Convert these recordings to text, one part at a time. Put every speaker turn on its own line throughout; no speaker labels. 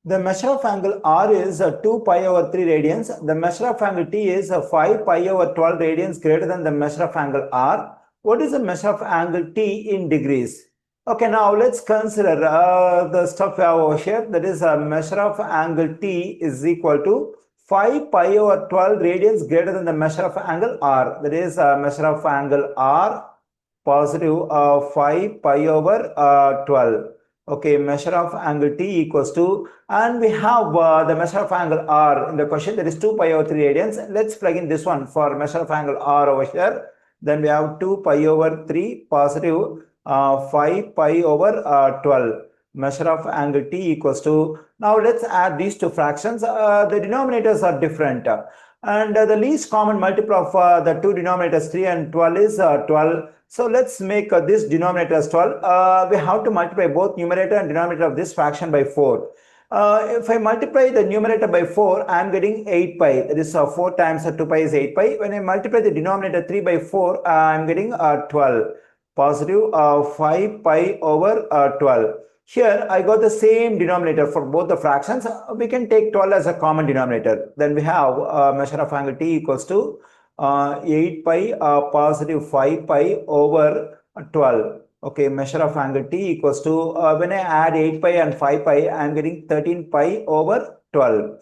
The measure of angle R is 2 pi over 3 radians. The measure of angle T is 5 pi over 12 radians greater than the measure of angle R. What is the measure of angle T in degrees? Okay, now let's consider the stuff we have over here. That is a measure of angle T is equal to 5 pi over 12 radians greater than the measure of angle R. That is a measure of angle R positive 5 pi over 12. Okay, measure of angle T equals to, and we have the measure of angle R in the question, that is 2 pi over 3 radians. Let's plug in this one for measure of angle R over here. Then we have 2 pi over 3 positive 5 pi over 12. Measure of angle T equals to, now let's add these two fractions. The denominators are different. And the least common multiple of the two denominators 3 and 12 is 12. So let's make this denominator as 12. We have to multiply both numerator and denominator of this fraction by 4. If I multiply the numerator by 4, I am getting 8 pi. That is 4 times 2 pi is 8 pi. When I multiply the denominator 3 by 4, I am getting 12. Positive 5 pi over 12. Here I got the same denominator for both the fractions. We can take 12 as a common denominator. Then we have measure of angle T equals to 8 pi positive 5 pi over 12. Okay, measure of angle T equals to, when I add 8 pi and 5 pi, I am getting 13 pi over 12.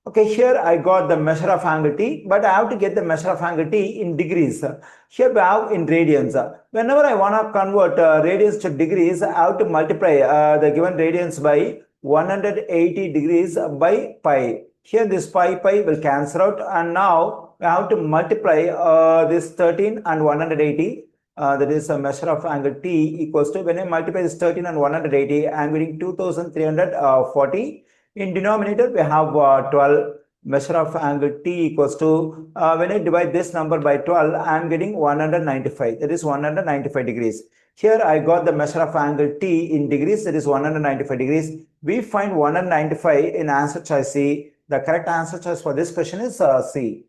Okay, here I got the measure of angle T, but I have to get the measure of angle T in degrees. Here we have in radians. Whenever I want to convert radians to degrees, I have to multiply the given radians by 180 degrees by pi. Here this pi will cancel out, and now we have to multiply this 13 and 180. That is a measure of angle T equals to, when I multiply this 13 and 180, I am getting 2340. In denominator, we have 12. Measure of angle T equals to, when I divide this number by 12, I am getting 195. That is 195 degrees. Here I got the measure of angle T in degrees, that is 195 degrees. We find 195 in answer choice C. The correct answer choice for this question is C.